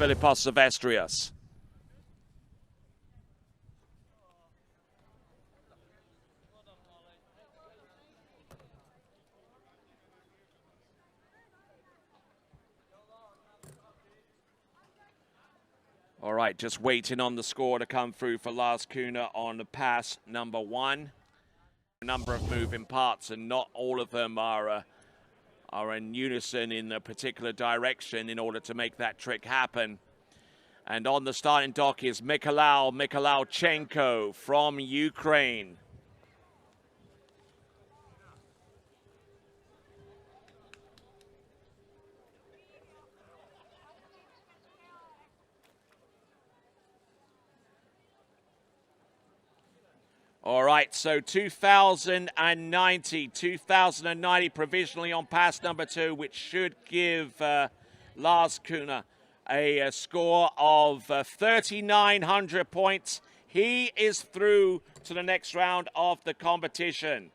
Philippos Silvestrius. All right, just waiting on the score to come through for Lars Kuhne on pass number 1. A number of moving parts, and not all of them are in unison in a particular direction in order to make that trick happen. And on the starting dock is Mykhailo Mykhailichenko from Ukraine. All right, so 2090 provisionally on pass number 2, which should give Lars Kuhne a score of 3,900 points. He is through to the next round of the competition.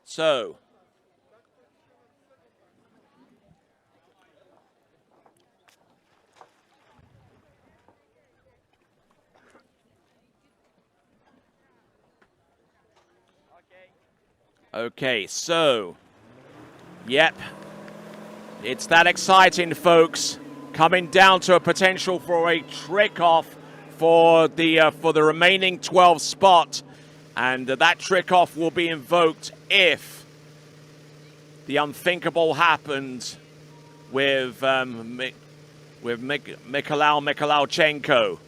So, okay, so, yep, it's that exciting, folks. Coming down to a potential for a trick off for the remaining 12 spot, and that trick off will be invoked if the unthinkable happens with Mykhailo Mykhailichenko.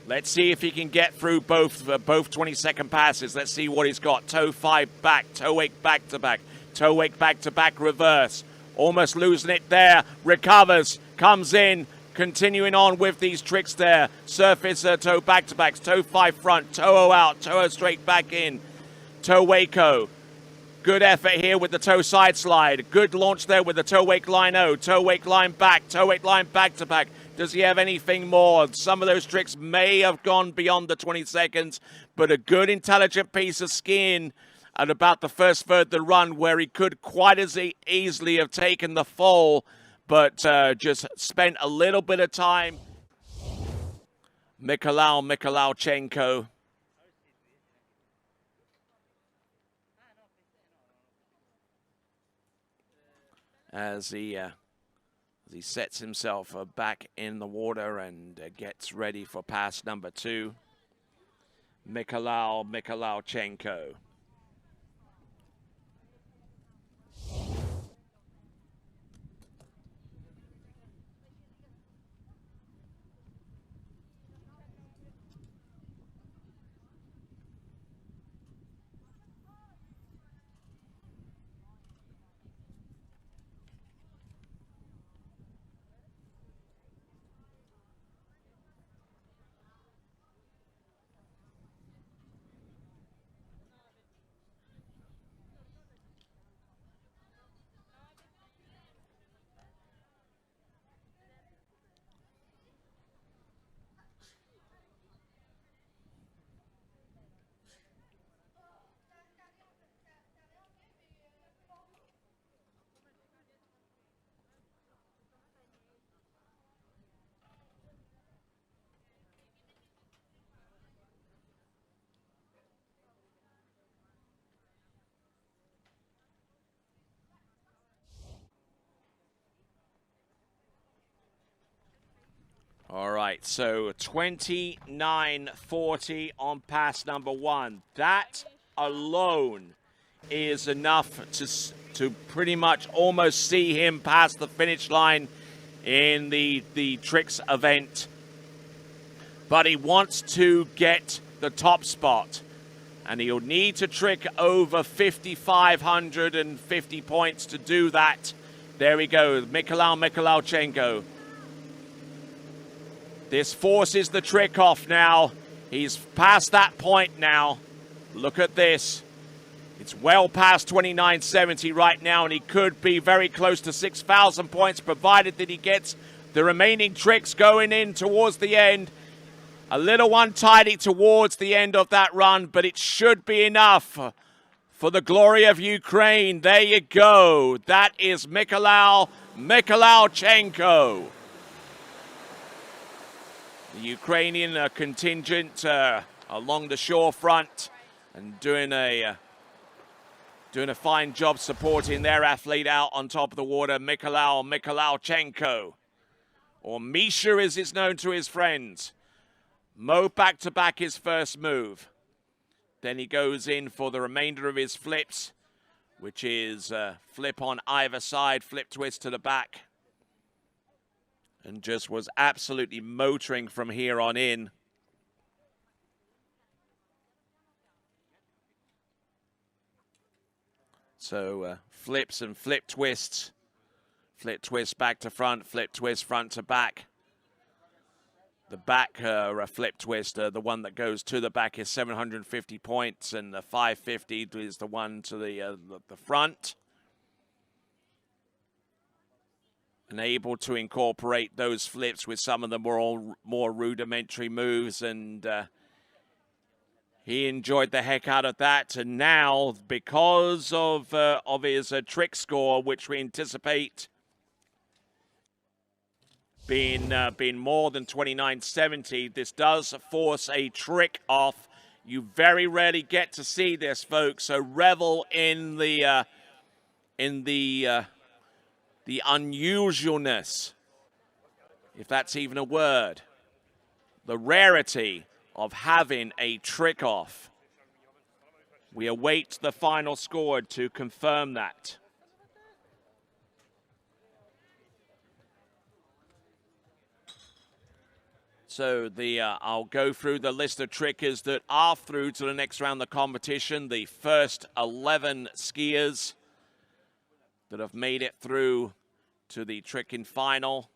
Let's see if he can get through both 20-second passes. Let's see what he's got. Toe 5 back, toe 8 back-to-back, toe 8 back-to-back reverse. Almost losing it there. Recovers, comes in, continuing on with these tricks there. Surface toe back-to-backs, toe 5 front, toe 0 out, toe 0 straight back in. Toe Waco. Good effort here with the toe side slide. Good launch there with the toe wake line O. Toe wake line back, toe 8 line back-to-back. Does he have anything more? Some of those tricks may have gone beyond the 20 seconds, but a good intelligent piece of skiing at about the first third of the run where he could quite as easily have taken the fall, but just spent a little bit of time. Mykhailo Mykhailichenko. As he sets himself back in the water and gets ready for pass number 2. Mykhailo Mykhailichenko. All right, so 29:40 on pass number 1. That alone is enough to pretty much almost see him past the finish line in the tricks event. But he wants to get the top spot, and he'll need to trick over 5,550 points to do that. There we go, Mykhailo Mykhailichenko. This forces the trick off now. He's past that point now. Look at this. It's well past 2970 right now, and he could be very close to 6,000 points, provided that he gets the remaining tricks going in towards the end. A little untidy towards the end of that run, but it should be enough for the glory of Ukraine. There you go. That is Mykhailo Mykhailichenko. The Ukrainian contingent along the shore front and doing a fine job supporting their athlete out on top of the water, Mykhailo Mykhailichenko, or Misha as it's known to his friends. Mo back-to-back his first move. Then he goes in for the remainder of his flips, which is flip on either side, flip twist to the back. And just was absolutely motoring from here on in. So flips and flip twists. Flip twist back to front, flip twist front to back. The back flip twist, the one that goes to the back, is 750 points, and the 550 is the one to the front. And able to incorporate those flips with some of the more rudimentary moves, and he enjoyed the heck out of that. And now, because of his trick score, which we anticipate being more than 29.70, this does force a trick off. You very rarely get to see this, folks. So revel in the unusualness, if that's even a word, the rarity of having a trick off. We await the final score to confirm that. So I'll go through the list of trickers that are through to the next round of the competition. The first 11 skiers that have made it through to the tricking final.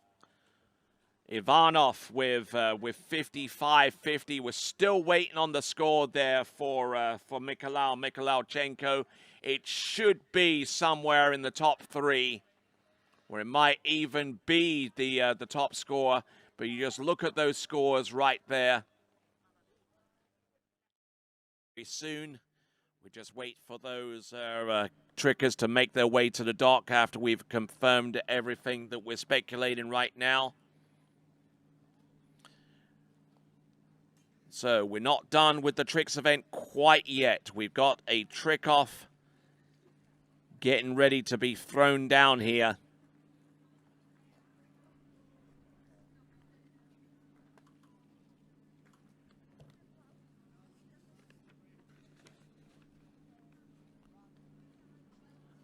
Ivanov with 55.50. We're still waiting on the score there for Mykhailo Mykhailichenko. It should be somewhere in the top 3, or it might even be the top score. But you just look at those scores right there. Very soon, we just wait for those trickers to make their way to the dock after we've confirmed everything that we're speculating right now. So we're not done with the tricks event quite yet. We've got a trick off getting ready to be thrown down here.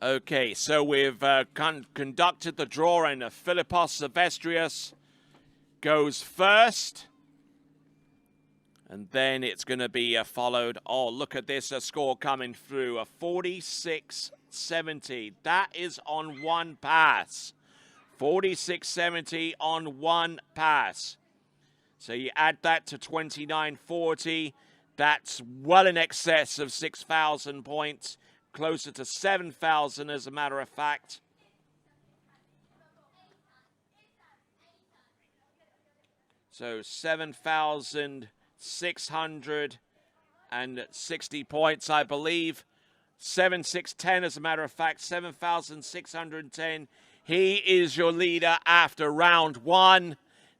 Okay, so we've conducted the draw, and Philippos Silvestrius goes first. And then it's going to be followed. Oh, look at this, a score coming through, a 46.70. That is on one pass. 46.70 on one pass. So you add that to 29.40. That's well in excess of 6,000 points. Closer to 7,000 as a matter of fact. So 7,660 points, I believe. 7,610 as a matter of fact. 7,610. He is your leader after round 1.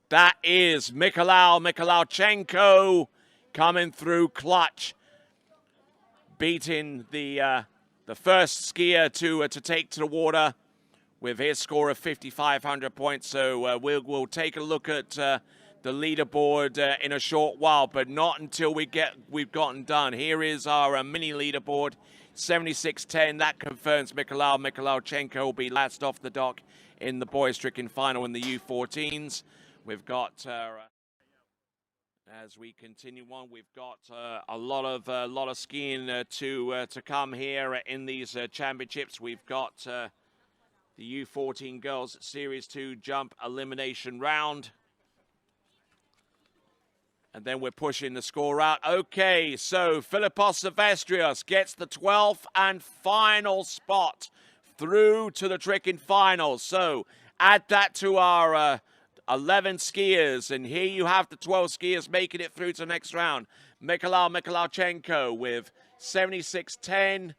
That is Mykhailo Mykhailichenko coming through clutch, beating the first skier to take to the water with his score of 5,500 points. So we'll take a look at the leaderboard in a short while, but not until we've gotten done. Here is our mini leaderboard, 76.10. That confirms Mykhailo Mykhailichenko will be last off the dock in the boys tricking final in the U14s. We've got as we continue on, we've got a lot of skiing to come here in these championships. We've got the U14 Girls Series 2 Jump Elimination Round. And then we're pushing the score out. Okay, so Philippos Silvestrius gets the 12th and final spot through to the tricking finals. So add that to our 11 skiers, and here you have the 12 skiers making it through to the next round. Mykhailo Mykhailichenko with 76.10.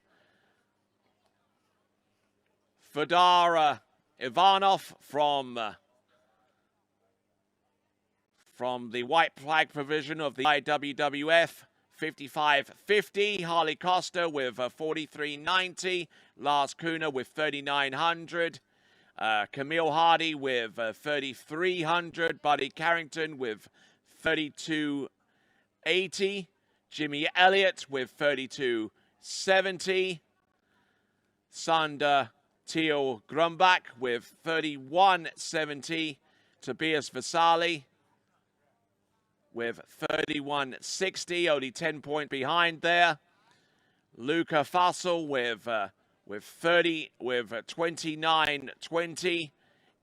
Fedor Ivanov from the white flag provision of the IWWF, 55.50. Harley Costa with 43.90. Lars Kuna with 3,900. Camille Hardy with 3,300. Buddy Carrington with 32.80. Jimmy Elliott with 32.70. Sander Teal Grumbach with 31.70. Tobias Vasali with 31.60, only 10 points behind there. Luca Fassel with 29.20.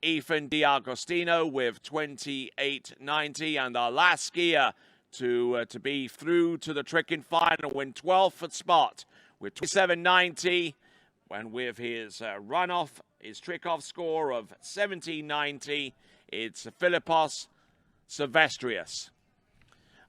Ethan D'Agostino with 28.90, and our last skier to be through to the tricking final win 12th spot with 27.90, and with his his trick-off score of 17.90, it's Philippos Silvestrius.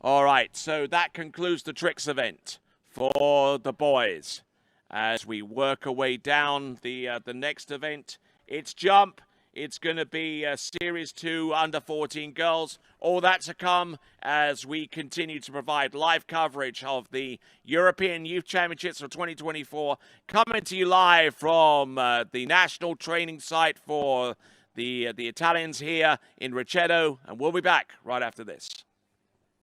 All right, so that concludes the tricks event for the boys. As we work our way down the next event, it's jump. It's going to be Series 2 under 14 girls. All that to come as we continue to provide live coverage of the European Youth Championships for 2024, coming to you live from the national training site for the Italians here in Richeto, and we'll be back right after this.